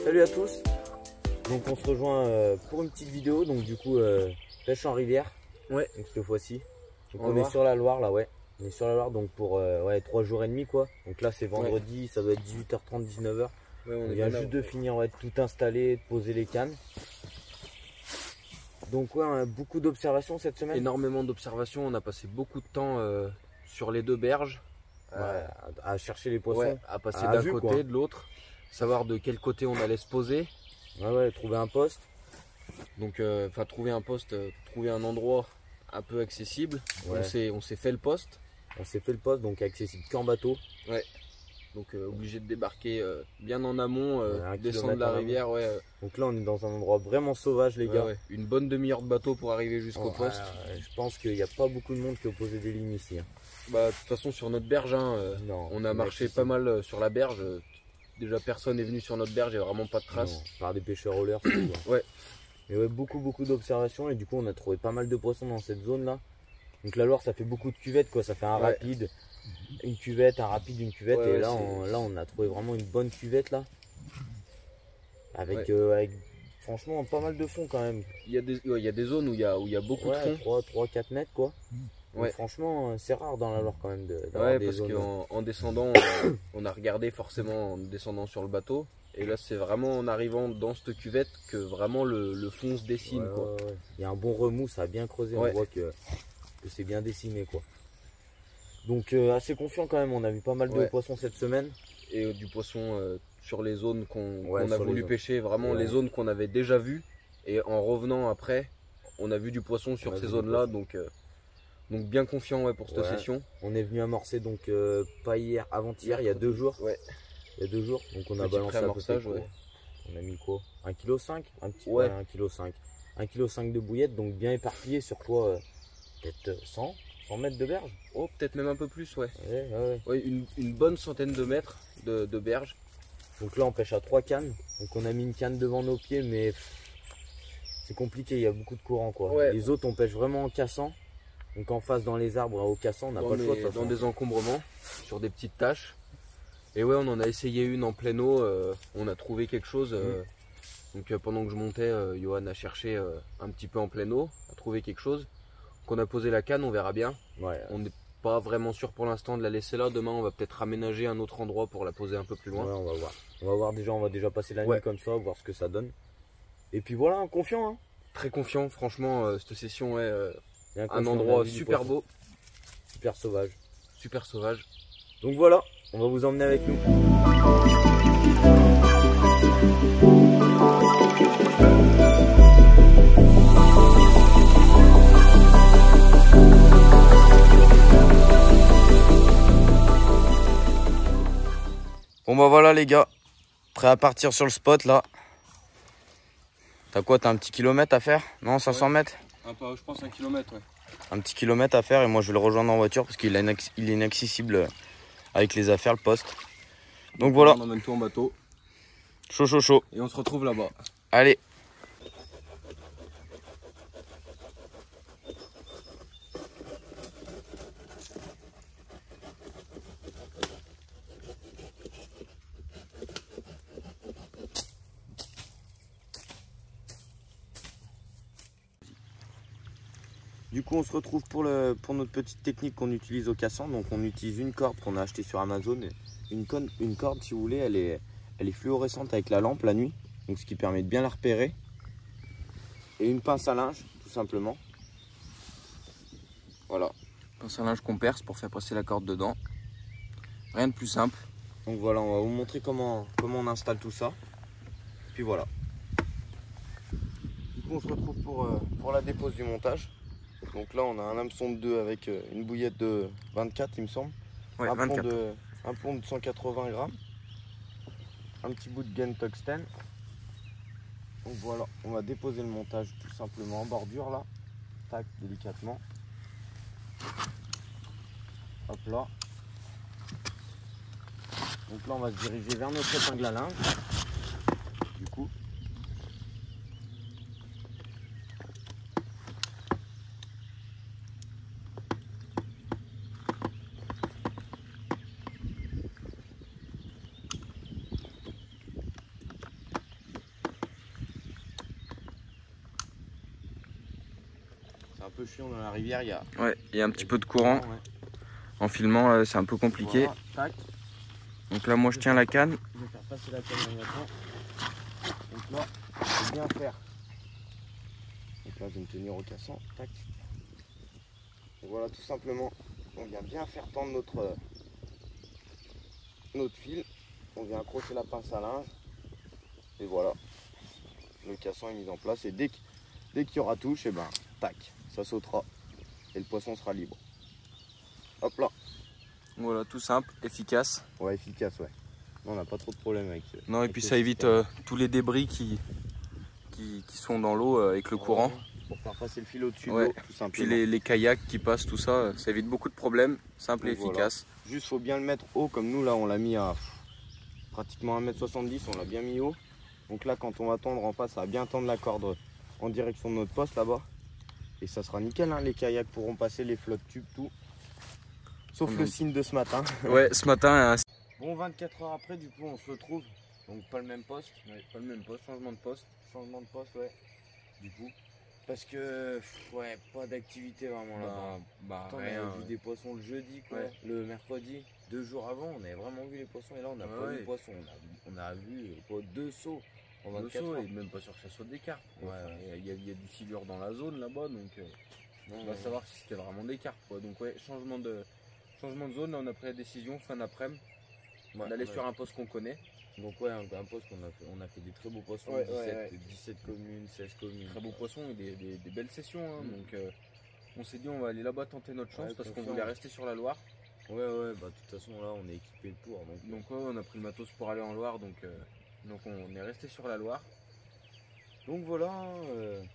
Salut à tous. Donc on se rejoint pour une petite vidéo. Donc du coup pêche en rivière. Ouais. Donc cette fois-ci. Donc on est sur la Loire là, ouais. On est sur la Loire donc pour 3 jours et demi quoi. Donc là c'est vendredi, ça doit être 18h30, 19h. Ouais, on vient juste de finir de tout installer, de poser les cannes. Donc ouais, on a beaucoup d'observations cette semaine. Énormément d'observations, on a passé beaucoup de temps sur les deux berges. À chercher les poissons. Ouais, à passer d'un côté, de l'autre. Savoir de quel côté on allait se poser. Ouais, trouver un poste. Donc trouver un poste, trouver un endroit un peu accessible. Ouais. On s'est fait le poste. On s'est fait le poste, donc accessible qu'en bateau. Ouais. Donc obligé de débarquer bien en amont, descendre la rivière. Ouais. Donc là on est dans un endroit vraiment sauvage les gars. Ouais. Une bonne demi-heure de bateau pour arriver jusqu'au poste. Je pense qu'il n'y a pas beaucoup de monde qui a posé des lignes ici. Bah, de toute façon sur notre berge, on a marché pas mal sur la berge. Déjà personne n'est venu sur notre berge, il n'y a vraiment pas de traces. Par des pêcheurs au leurre. Ouais. Mais ouais, beaucoup d'observations et du coup on a trouvé pas mal de poissons dans cette zone là. Donc la Loire ça fait beaucoup de cuvettes quoi, ça fait un rapide, une cuvette, un rapide, une cuvette et là on a trouvé vraiment une bonne cuvette là. Avec, franchement pas mal de fond quand même. Il y a des zones où il y a beaucoup de fond. 3-4 mètres quoi. Donc, franchement c'est rare dans la Loire quand même d'avoir des zones. Parce qu'en descendant, on a regardé forcément en descendant sur le bateau. Et là c'est vraiment en arrivant dans cette cuvette que vraiment le fond se dessine. Quoi. Il y a un bon remous, ça a bien creusé, on voit que c'est bien dessiné quoi. Donc assez confiant quand même, on a vu pas mal de poissons cette semaine. Et du poisson sur les zones qu'on a voulu pêcher, vraiment les zones qu'on avait déjà vues. Et en revenant après, on a vu du poisson sur ces zones là, donc bien confiant pour cette session. On est venu amorcer donc pas hier, avant-hier, il y a 2 jours. Il y a 2 jours, donc on a balancé à peu près on a mis quoi, 1,5 kg, un petit 1,5 kg. 1,5 kg de bouillettes, donc bien éparpillé sur quoi, peut-être 100 mètres de berge. Oh, peut-être même un peu plus, une bonne centaine de mètres de berge. Donc là on pêche à 3 cannes, donc on a mis une canne devant nos pieds, mais c'est compliqué, il y a beaucoup de courant quoi. Les autres on pêche vraiment en cassant, donc en face dans les arbres au cassant, on n'a pas le choix de toute façon. Dans des encombrements, sur des petites taches. Et ouais, on en a essayé une en pleine eau, on a trouvé quelque chose. Donc pendant que je montais, Johan a cherché un petit peu en pleine eau, a trouvé quelque chose. Donc on a posé la canne, on verra bien. On n'est pas vraiment sûr pour l'instant de la laisser là. Demain, on va peut-être aménager un autre endroit pour la poser un peu plus loin. On va voir. On va déjà passer la nuit comme ça, voir ce que ça donne. Et puis voilà, confiant. Très confiant, franchement, cette session est un endroit super beau. Super sauvage. Super sauvage. Donc voilà, on va vous emmener avec nous. Bon bah voilà les gars, prêt à partir sur le spot là. T'as quoi, t'as un petit kilomètre à faire? Non, 500 mètres? Je pense 1 kilomètre, Un petit kilomètre à faire et moi je vais le rejoindre en voiture parce qu'il est inaccessible avec les affaires, le poste. Donc voilà. On emmène tout en bateau. Chaud. Et on se retrouve là-bas. Allez. Du coup on se retrouve pour notre petite technique qu'on utilise au cassant. Donc on utilise une corde qu'on a achetée sur Amazon. Une corde si vous voulez, elle est fluorescente avec la lampe la nuit. Donc ce qui permet de bien la repérer. Et une pince à linge tout simplement. Voilà. Pince à linge qu'on perce pour faire passer la corde dedans. Rien de plus simple. Donc voilà, on va vous montrer comment on installe tout ça. Puis voilà. Du coup on se retrouve pour la dépose du montage. Donc là on a un hameçon de 2 avec une bouillette de 24 il me semble. Ouais, un plomb de 180 grammes. Un petit bout de gaine tungstène. Donc voilà, on va déposer le montage tout simplement en bordure là. Tac, délicatement. Hop là. Donc là on va se diriger vers notre épingle à linge. Du coup. peu chiant dans la rivière. Il y a un petit peu de courant. En filmant, c'est un peu compliqué. Voilà, tac. Donc là, moi, je tiens la canne. Je vais faire passer la canne maintenant. Donc là, je vais bien faire. Donc là, je vais me tenir au cassant. Tac. Et voilà, tout simplement, on vient bien faire tendre notre fil. On vient accrocher la pince à linge. Et voilà, le cassant est mis en place. Et dès qu'il y aura touche, et ben, tac, ça sautera. Et le poisson sera libre. Hop là. Voilà, tout simple, efficace. Ouais, efficace, ouais. Non, on n'a pas trop de problème avec ce. Non, et puis ça évite tous les débris qui sont dans l'eau avec le courant. Pour faire passer le fil au-dessus de Ouais. l'eau, tout simplement. Puis les kayaks qui passent, tout ça, ça évite beaucoup de problèmes. Simple et Donc efficace. Voilà. Juste, faut bien le mettre haut, comme nous, là, on l'a mis à pratiquement 1m70, on l'a bien mis haut. Donc là, quand on va tendre en face, ça va bien tendre la corde en direction de notre poste là-bas. Et ça sera nickel, hein. Les kayaks pourront passer, les flottes tubes, tout. Sauf le signe de ce matin. Ouais, ce matin. Bon, 24 heures après, du coup, on se retrouve. Donc pas le même poste. Ouais, pas le même poste, changement de poste. Changement de poste, ouais. Du coup. Parce que, ouais, pas d'activité vraiment là-bas. Pourtant, on a vu des poissons le jeudi, quoi. Ouais. Le mercredi, 2 jours avant, on avait vraiment vu les poissons. Et là, on n'a pas vu les poissons. On a vu quoi, 2 sauts en 24 heures. Et même pas sûr que ça soit des carpes. Il y a du silure dans la zone là-bas, donc on va savoir si c'était vraiment des carpes, quoi. Donc ouais, changement de zone. Là, on a pris la décision fin d'après-midi d'aller sur un poste qu'on connaît. Donc ouais, un poste on a fait des très beaux poissons, 17 communes, 16 communes. Très beaux poissons et des belles sessions, hein. Donc on s'est dit on va aller là-bas tenter notre chance parce qu'on voulait rester sur la Loire. Ouais, bah de toute façon là on est équipé pour. Donc ouais, on a pris le matos pour aller en Loire, donc on est resté sur la Loire. Donc voilà.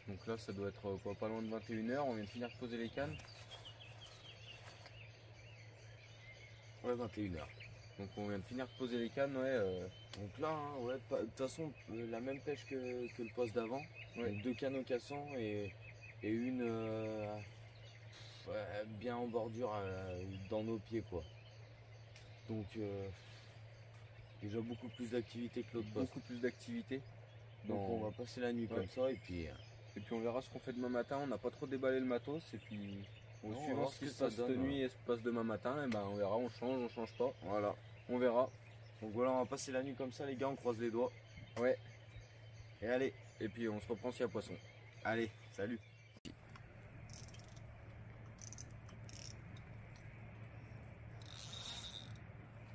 Donc là ça doit être quoi, pas loin de 21 h, on vient de finir de poser les cannes. Ouais, 21 h. Donc on vient de finir de poser les cannes, ouais. Donc là, hein, ouais, de toute façon, la même pêche que le poste d'avant. Ouais. 2 cannes au cassant et une bien en bordure dans nos pieds, quoi. Donc déjà beaucoup plus d'activité que l'autre poste. Beaucoup plus d'activité. Donc on va passer la nuit comme ça et puis on verra ce qu'on fait demain matin. On n'a pas trop déballé le matos et puis suivant ce qui se passe cette nuit et ce qui se passe demain matin, et ben on verra, on change pas. Voilà, on verra. Donc voilà, on va passer la nuit comme ça les gars, on croise les doigts. Ouais. Et allez. Et puis on se reprend s'il y a poisson. Allez, salut.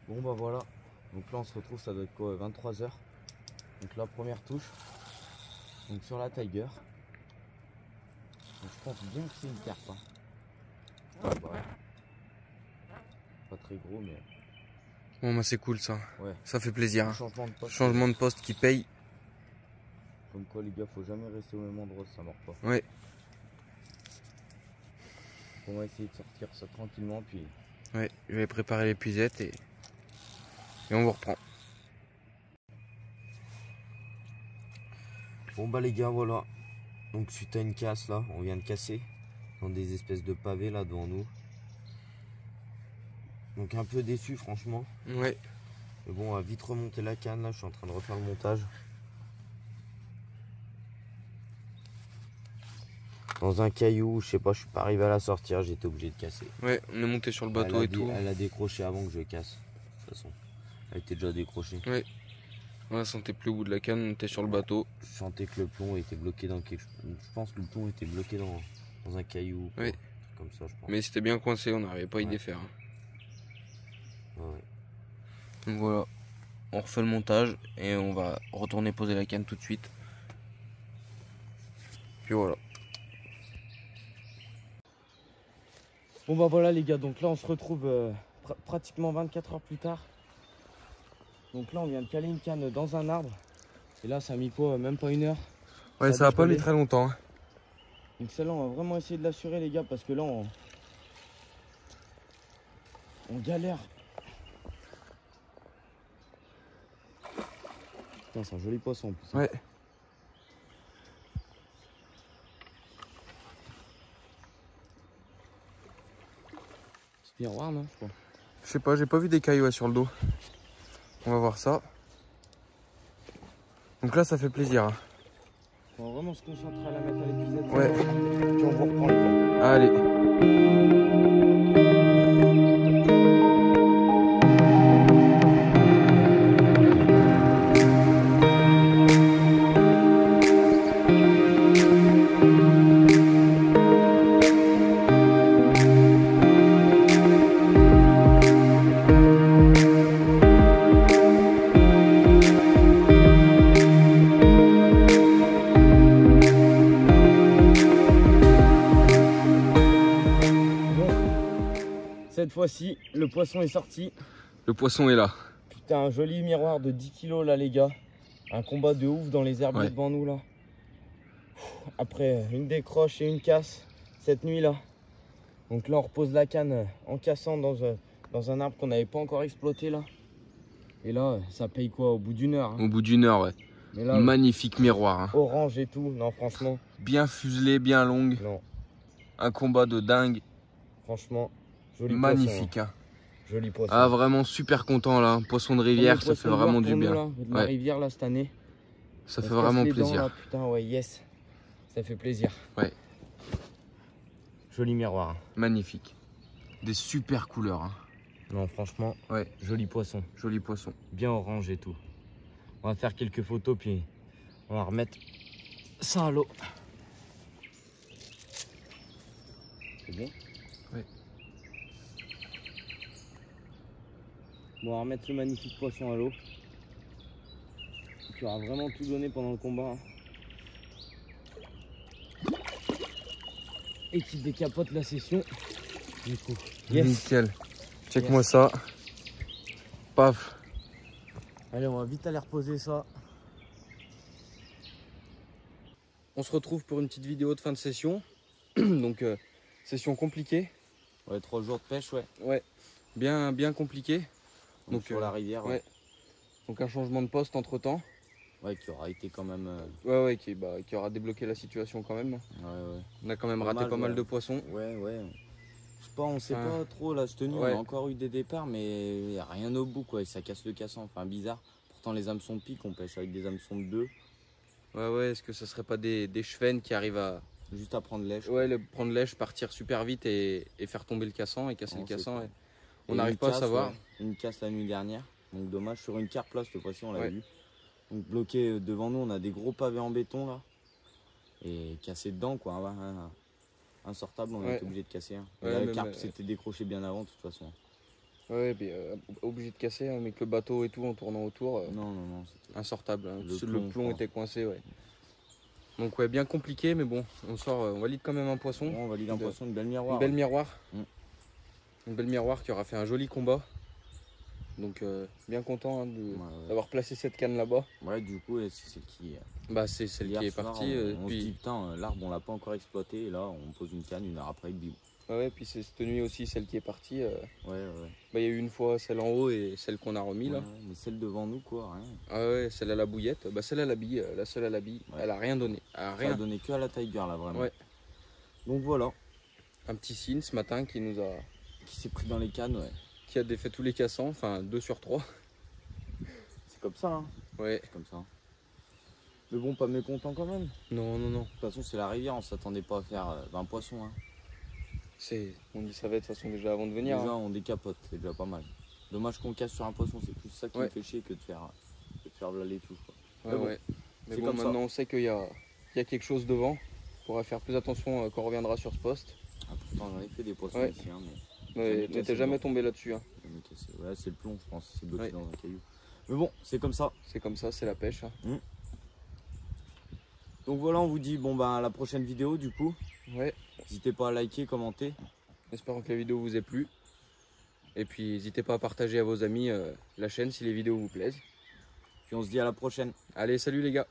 Bon bah voilà. Donc là on se retrouve, ça doit être quoi, 23 h. Donc la première touche. Donc sur la Tiger. Donc je pense bien que c'est une carpe. Hein. Ouais, bah, pas très gros mais. Bon bah c'est cool ça. Ouais. Ça fait plaisir. Hein. Changement de poste qui paye. Comme quoi les gars, faut jamais rester au même endroit si ça mord pas. Ouais. On va essayer de sortir ça tranquillement puis. Ouais, je vais préparer l'épuisette et on vous reprend. Bon bah les gars, voilà. Donc suite à une casse là, on vient de casser dans des espèces de pavés là devant nous. Donc un peu déçu franchement. Ouais. Mais bon, on va vite remonter la canne là, je suis en train de refaire le montage. Dans un caillou, je sais pas, je suis pas arrivé à la sortir, j'étais obligé de casser. Ouais, on est monté sur le bateau et tout. Elle a décroché avant que je casse, de toute façon. Elle était déjà décrochée. Ouais. On sentait plus au bout de la canne, on était sur le bateau. Je sentais que le plomb était bloqué dans quelque chose. Je pense que le plomb était bloqué dans un caillou. Ouais. Comme ça, je pense. Mais c'était bien coincé, on n'arrivait pas à y défaire. Ouais. Donc voilà, on refait le montage et on va retourner poser la canne tout de suite. Puis voilà. Bon bah voilà les gars, donc là on se retrouve pratiquement 24 heures plus tard. Donc là on vient de caler une canne dans un arbre. Et là ça a mis quoi, même pas 1 heure. Ouais, ça a pas mis très longtemps. Hein. Donc celle-là on va vraiment essayer de l'assurer les gars, parce que là on galère. Putain, c'est un joli poisson en plus. Ouais. Miroir, non, je crois. Je sais pas, j'ai pas vu des cailloux sur le dos. On va voir ça. Donc là, ça fait plaisir. Hein. On va vraiment se concentrer à la mettre à l'épuisette. Ouais. Puis on vous reprend le temps. Allez. Cette fois-ci, le poisson est sorti. Le poisson est là. Putain, un joli miroir de 10 kg là, les gars. Un combat de ouf dans les herbiers Ouais. devant nous là. Après une décroche et une casse cette nuit là. Donc là, on repose la canne en cassant dans un arbre qu'on n'avait pas encore exploité là. Et là, ça paye quoi au bout d'une heure, hein. Au bout d'une heure, ouais. Mais là, Magnifique miroir. Hein. orange et tout. Non, franchement, Bien fuselé, bien longue. non. Un combat de dingue. Franchement, joli Magnifique. poisson. Hein. Joli poisson. Ah, vraiment super content là. Poisson de rivière, Premier ça fait poisson vraiment noir du pour bien. nous, là, de la Ouais. rivière là cette année. Ça On fait se casse vraiment les dents, plaisir. là, putain, ouais, yes. Ça fait plaisir. Ouais. Joli miroir. Magnifique. Des super couleurs. Hein. Non, franchement, Ouais. joli poisson. Joli poisson. Bien orange et tout. On va faire quelques photos puis on va remettre ça à l'eau. C'est bon? Ouais. Bon, on va remettre ce magnifique poisson à l'eau. Tu auras vraiment tout donné pendant le combat. Hein. Et qui décapote la session. Du coup. Yes. Nickel. Check-moi ça. Paf. Allez, on va vite aller reposer ça. On se retrouve pour une petite vidéo de fin de session. Donc, session compliquée. Ouais, 3 jours de pêche, ouais. Ouais. Bien compliqué. Donc sur la rivière, ouais. Ouais. Donc un changement de poste entre temps. Ouais, qui aura été quand même. Ouais, qui aura débloqué la situation quand même. Ouais, ouais. On a quand même Pas raté mal, pas mal ouais. de poissons. Ouais, ouais. Je sais pas, on sait Ah. pas trop là, cette nuit. Ouais. On a encore eu des départs, mais y a rien au bout, quoi. Ça casse le cassant. Enfin, bizarre. Pourtant, les hameçons de pique, on pêche avec des hameçons de 2. Ouais, est-ce que ça serait pas des chevennes qui arrivent à Juste à prendre lèche. prendre lèche, partir super vite et faire tomber le cassant et casser Non, le c'est cassant. ça. Ouais. Et On n'arrive une pas à casse, savoir. ouais. Une casse la nuit dernière. Donc dommage, sur une carpe là, cette fois-ci, on l'a Ouais. vu. Donc bloqué devant nous, on a des gros pavés en béton là. Et cassé dedans, quoi. Insortable, on a Ouais. été obligé de casser. Hein. Ouais, La même, carpe s'était décrochée bien avant, de toute façon. Ouais, mais obligé de casser, hein, mais que le bateau et tout en tournant autour, Non, c'était. insortable. Hein. Le Le plomb, plomb quoi. était coincé, ouais. Donc ouais, bien compliqué, mais bon, on valide quand même un poisson. Bon, on valide un De- poisson, une belle miroir. Une belle miroir. Mm. Une belle miroir qui aura fait un joli combat. Donc bien content hein, Ouais. d'avoir placé cette canne là-bas. Ouais, du coup, c'est celle qui. Bah c'est celle hier qui est soir, partie. on se dit, putain, l'arbre, on l'a pas encore exploité. Et là, on pose une canne, une heure après, bim. ouais, puis c'est cette nuit aussi celle qui est partie. Ouais. Bah, il y a eu une fois celle en haut et celle qu'on a remis là. Ouais, mais celle devant nous, quoi, rien. Ah ouais, celle à la bouillette. Bah celle à la bille, la seule à la bille. Ouais. Elle a rien donné. Elle a Ça a rien. donné que à la Tiger, là, vraiment. Ouais. Donc voilà, Un petit signe ce matin qui nous a qui s'est pris dans les cannes, ouais. qui a défait tous les cassants, enfin 2 sur 3. C'est comme ça, hein. Ouais. C'est comme ça. Mais bon, pas mécontent quand même. De Non. toute façon, c'est la rivière, on s'attendait pas à faire 20 poissons, hein. On y savait de toute façon déjà avant de venir. Déjà, Hein. on décapote, c'est déjà pas mal. Dommage qu'on casse sur un poisson, c'est plus ça qui Ouais. me fait chier que de faire blaler tout, quoi. Ouais, Mais bon, ouais. Mais c'est bon, comme ça. maintenant on sait qu'il y a quelque chose devant. On pourra faire plus attention quand on reviendra sur ce poste. Ah, pourtant, j'en ai fait des poissons Ouais. ici, hein, mais. Ouais, cassé t'es jamais dedans. tombé là-dessus. Hein. Jamais cassé. Ouais, c'est le plomb, je pense, c'est bloqué Ouais. dans un caillou. Mais bon, c'est comme ça. C'est comme ça, c'est la pêche. Hein. Donc voilà, on vous dit bon bah à la prochaine vidéo du coup. Ouais. N'hésitez pas à liker, commenter. Espérons que la vidéo vous ait plu. Et puis n'hésitez pas à partager à vos amis la chaîne si les vidéos vous plaisent. Puis on se dit à la prochaine. Allez, salut les gars!